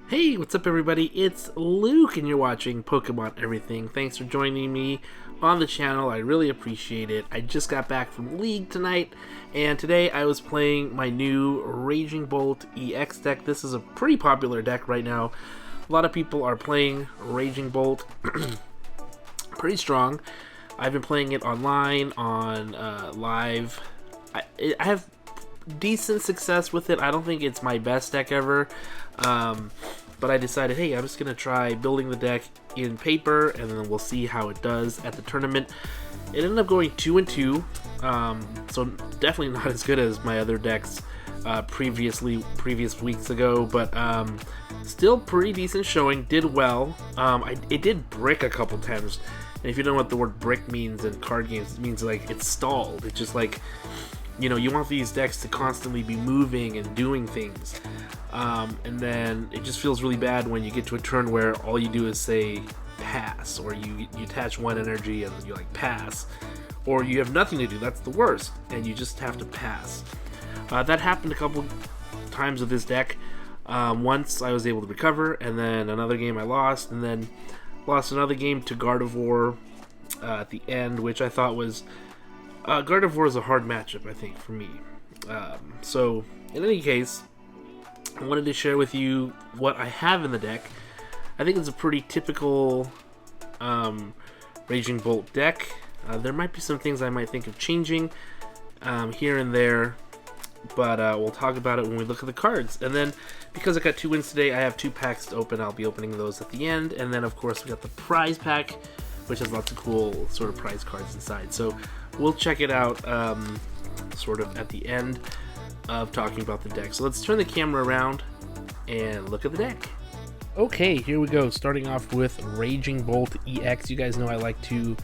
Hey, what's up everybody? It's Luke and you're watching Pokemon Everything. Thanks for joining me on the channel. I really appreciate it. I just got back from League tonight and today I was playing my new Raging Bolt EX deck. This is a pretty popular deck right now. A lot of people are playing Raging Bolt. Pretty strong. I've been playing it online, on live. I have decent success with it. I don't think it's my best deck ever. But I decided, hey, I'm just going to try building the deck in paper, and then we'll see how it does at the tournament. It ended up going 2-2, so definitely not as good as my other decks previous weeks ago, but still pretty decent showing, did well. It did brick a couple times, and if you don't know what the word brick means in card games, it means like it's stalled. It's just like, you know, you want these decks to constantly be moving and doing things. And then it just feels really bad when you get to a turn where all you do is say pass, or you attach one energy and you like pass, or you have nothing to do. That's the worst, and you just have to pass. That happened a couple times with this deck. Once I was able to recover, and then another game I lost, and then lost another game to Gardevoir at the end, which I thought was Gardevoir is a hard matchup, I think, for me. So in any case, I wanted to share with you what I have in the deck. I think it's a pretty typical Raging Bolt deck. There might be some things I might think of changing here and there, but we'll talk about it when we look at the cards. And then, because I got 2 wins today, I have 2 packs to open. I'll be opening those at the end. And then, of course, we got the prize pack, which has lots of cool sort of prize cards inside. So we'll check it out sort of at the end of talking about the deck. So let's turn the camera around and look at the deck. Okay, here we go. Starting off with Raging Bolt EX. You guys know I like to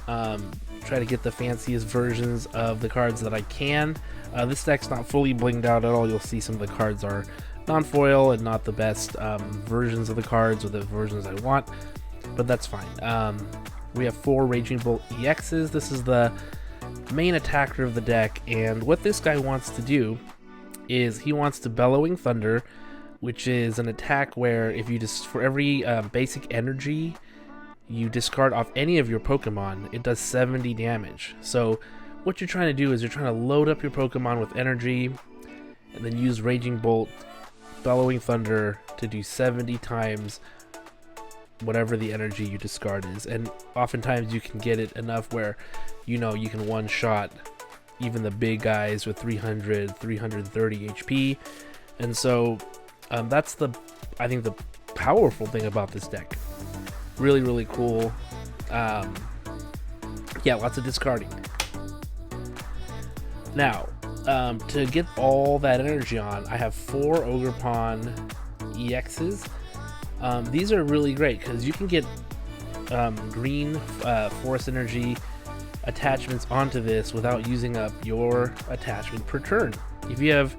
try to get the fanciest versions of the cards that I can. This deck's not fully blinged out at all. You'll see some of the cards are non-foil and not the best versions of the cards or the versions I want, but that's fine. We have 4 Raging Bolt EXs. This is the main attacker of the deck, and what this guy wants to do is he wants to Bellowing Thunder, which is an attack where if you just, for every basic energy you discard off any of your Pokemon, it does 70 damage. So what you're trying to do is you're trying to load up your Pokemon with energy and then use Raging Bolt Bellowing Thunder to do 70 times whatever the energy you discard is. And oftentimes you can get it enough where, you know, you can one-shot even the big guys with 300, 330 HP. And so that's I think the powerful thing about this deck. Really, really cool. Yeah, lots of discarding. Now, to get all that energy on, I have 4 Ogerpon EXs. These are really great because you can get green force energy attachments onto this without using up your attachment per turn. If you have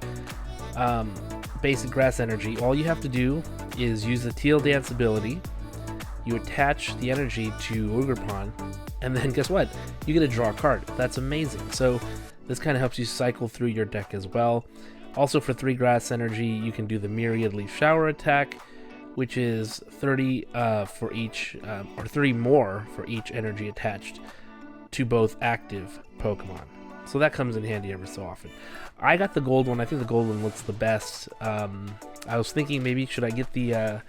basic grass energy, all you have to do is use the Teal dance ability. You attach the energy to Ogerpon, and then guess what? You get to draw a card. That's amazing. So this kind of helps you cycle through your deck as well. Also, for 3 grass energy, you can do the Myriad Leaf Shower attack, which is 30 for each, or 30 more for each energy attached to both active Pokemon. So that comes in handy every so often. I got the gold one. I think the gold one looks the best. I was thinking maybe should I get the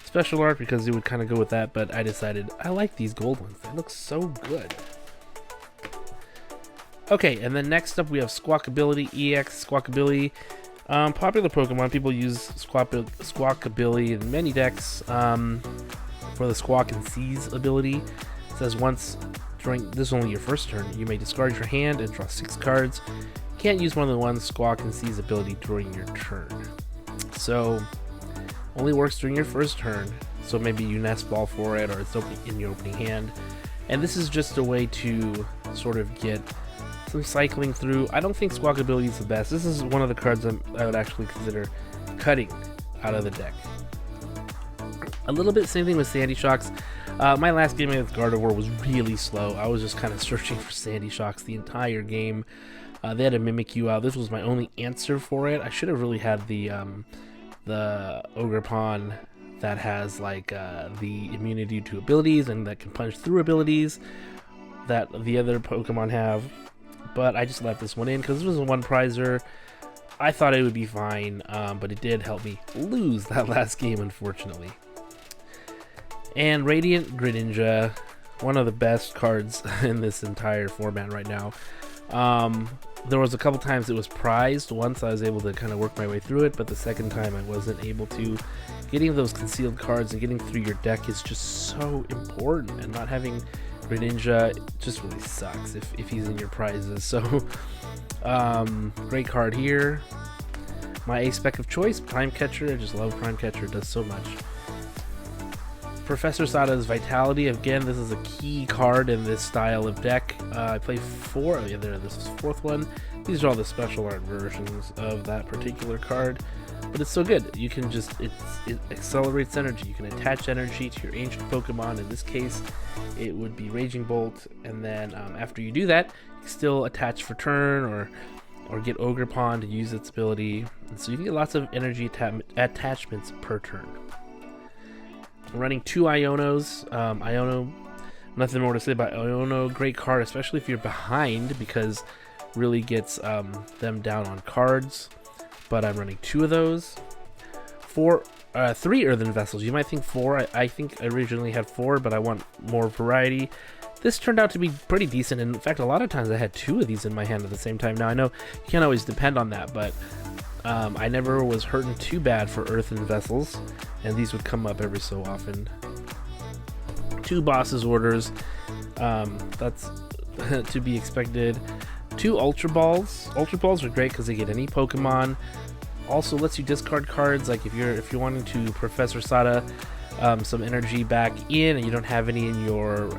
special art because it would kind of go with that, but I decided I like these gold ones. They look so good. Okay, and then next up we have Squawkabilly EX. Squawkabilly, popular Pokemon. People use Squawkabilly in many decks for the Squawk and Seize ability. It says once during, this is only your first turn, you may discard your hand and draw 6 cards. You can't use one of the ones Squawk and Seize ability during your turn. So only works during your first turn. So maybe you nest ball for it, or it's in your opening hand. And this is just a way to sort of get some cycling through. I don't think Squawkabilly is the best. This is one of the cards I would actually consider cutting out of the deck. A little bit same thing with Sandy Shocks. My last game against Gardevoir was really slow. I was just kind of searching for Sandy Shocks the entire game. They had a Mimikyu out. This was my only answer for it. I should have really had the the Ogerpon that has like the immunity to abilities and that can punch through abilities that the other Pokemon have. But I just left this one in because this was a one prizer. I thought it would be fine, but it did help me lose that last game, unfortunately. And Radiant Greninja, one of the best cards in this entire format right now. There was a couple times it was prized. Once I was able to kind of work my way through it, but the second time I wasn't able to. Getting those concealed cards and getting through your deck is just so important, and not having Greninja just really sucks if he's in your prizes. So great card here. My ace spec of choice, Prime Catcher. I just love Prime Catcher, it does so much. Professor Sada's Vitality. Again, this is a key card in this style of deck. I play 4. Oh yeah, this is 4th one. These are all the special art versions of that particular card, but it's so good. You can just it accelerates energy. You can attach energy to your ancient Pokemon. In this case, it would be Raging Bolt, and then after you do that, you can still attach for turn or get Ogerpon to use its ability, and so you can get lots of energy attachments per turn. I'm running 2 Ionos. Iono, nothing more to say about Iono. Great card, especially if you're behind, because really gets them down on cards. But I'm running 2 of those. 3 Earthen Vessels. You might think 4. I think I originally had 4, but I want more variety. This turned out to be pretty decent. In fact, a lot of times I had 2 of these in my hand at the same time. Now, I know you can't always depend on that, but I never was hurting too bad for Earthen Vessels, and these would come up every so often. 2 Boss's Orders, that's to be expected. 2 Ultra Balls. Ultra Balls are great because they get any Pokemon. Also lets you discard cards, like if you're wanting to Professor Sada some energy back in and you don't have any in your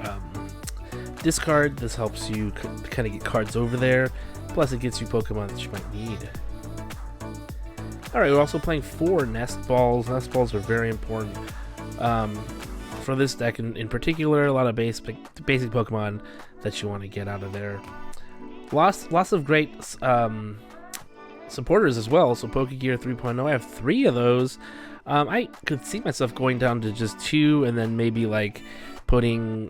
discard, this helps you kind of get cards over there. Plus it gets you Pokemon that you might need. Alright, we're also playing 4 Nest Balls. Nest Balls are very important for this deck in particular. A lot of basic Pokemon that you want to get out of there. Lots of great supporters as well. So Pokegear 3.0, I have 3 of those. I could see myself going down to just 2 and then maybe like putting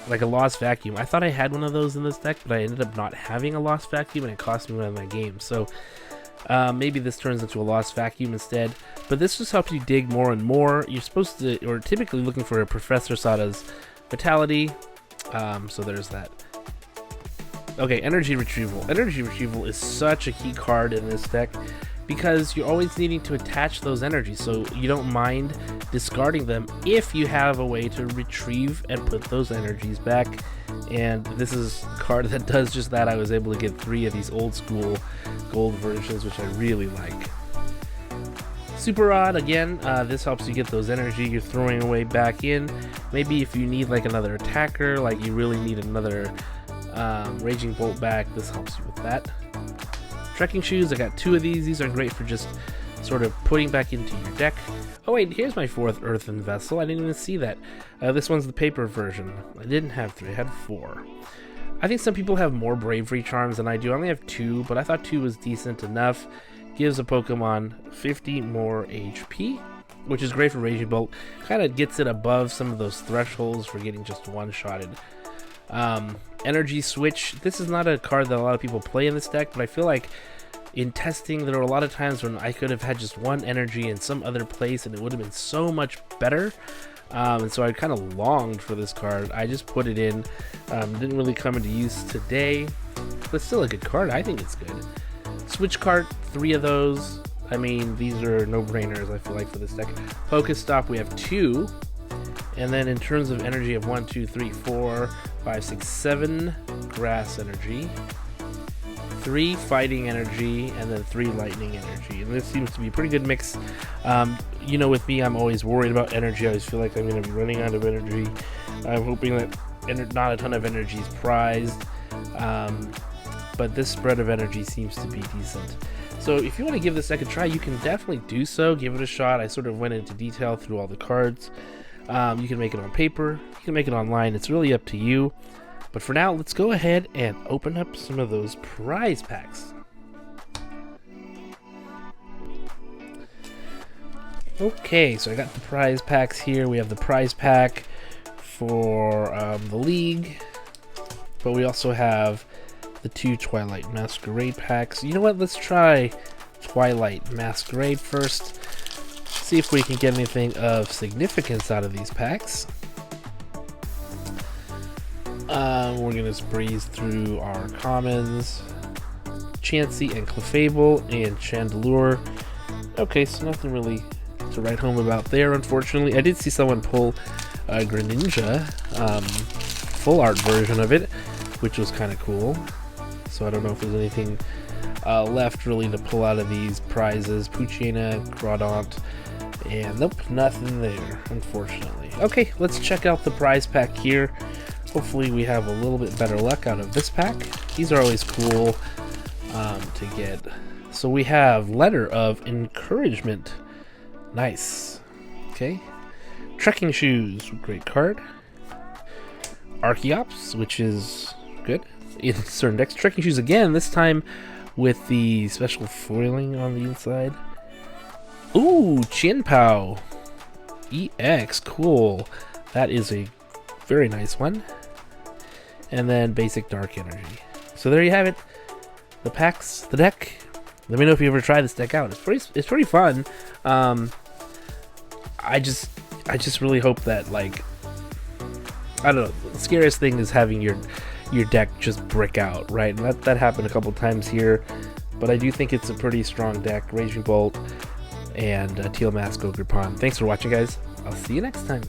like a Lost Vacuum. I thought I had one of those in this deck, but I ended up not having a Lost Vacuum and it cost me one of my games. So maybe this turns into a Lost Vacuum instead, but this just helps you dig more and more. You're supposed to, or typically looking for a Professor Sada's Vitality, so there's that. Okay, Energy Retrieval. Energy Retrieval is such a key card in this deck because you're always needing to attach those energies, so you don't mind discarding them if you have a way to retrieve and put those energies back. And this is a card that does just that. I was able to get 3 of these old school gold versions, which I really like. Super Rod, again, this helps you get those energy you're throwing away back in. Maybe if you need like another attacker, like you really need another Raging Bolt back, this helps you with that. Trekking Shoes, I got 2 of these. These are great for just sort of putting back into your deck. Oh wait, here's my 4th Earthen Vessel. I didn't even see that. This one's the paper version. I didn't have 3, I had 4. I think some people have more Bravery Charms than I do. I only have 2, but I thought 2 was decent enough. Gives a Pokemon 50 more HP, which is great for Raging Bolt. Kind of gets it above some of those thresholds for getting just one-shotted. Energy Switch. This is not a card that a lot of people play in this deck, but I feel like in testing, there were a lot of times when I could have had just 1 energy in some other place and it would have been so much better. And so I kind of longed for this card. I just put it in. Didn't really come into use today, but still a good card. I think it's good. Switch Cart, 3 of those. I mean, these are no-brainers, I feel like, for this deck. Pokestop, we have 2. And then in terms of energy of 1, 2, 3, 4, 5, 6, 7 Grass Energy. 3 Fighting Energy, and then 3 Lightning Energy. And this seems to be a pretty good mix. You know, with me, I'm always worried about energy. I always feel like I'm going to be running out of energy. I'm hoping that not a ton of energy is prized. But this spread of energy seems to be decent. So if you want to give this a second try, you can definitely do so. Give it a shot. I sort of went into detail through all the cards. You can make it on paper. You can make it online. It's really up to you. But for now, let's go ahead and open up some of those prize packs. Okay, so I got the prize packs here. We have the prize pack for the League, but we also have the 2 Twilight Masquerade packs. You know what? Let's try Twilight Masquerade first. See if we can get anything of significance out of these packs. We're gonna just breeze through our commons. Chansey and Clefable and Chandelure. Okay, so nothing really to write home about there, unfortunately. I did see someone pull a Greninja full art version of it, which was kind of cool. So I don't know if there's anything left really to pull out of these prizes. Poochyena, Crawdaunt, and nope, nothing there, unfortunately. Okay, let's check out the prize pack here. Hopefully we have a little bit better luck out of this pack. These are always cool to get. So we have Letter of Encouragement. Nice. Okay. Trekking Shoes, great card. Archeops, which is good in certain decks. Trekking Shoes again, this time with the special foiling on the inside. Ooh, Chinpao EX, cool. That is a very nice one. And then basic Dark Energy. So there you have it. The packs, the deck. Let me know if you ever try this deck out. It's pretty fun. I just really hope that, like, I don't know, the scariest thing is having your deck just brick out, right? And that happened a couple times here, but I do think it's a pretty strong deck. Raging Bolt and Teal Mask Ogerpon. Thanks for watching, guys. I'll see you next time.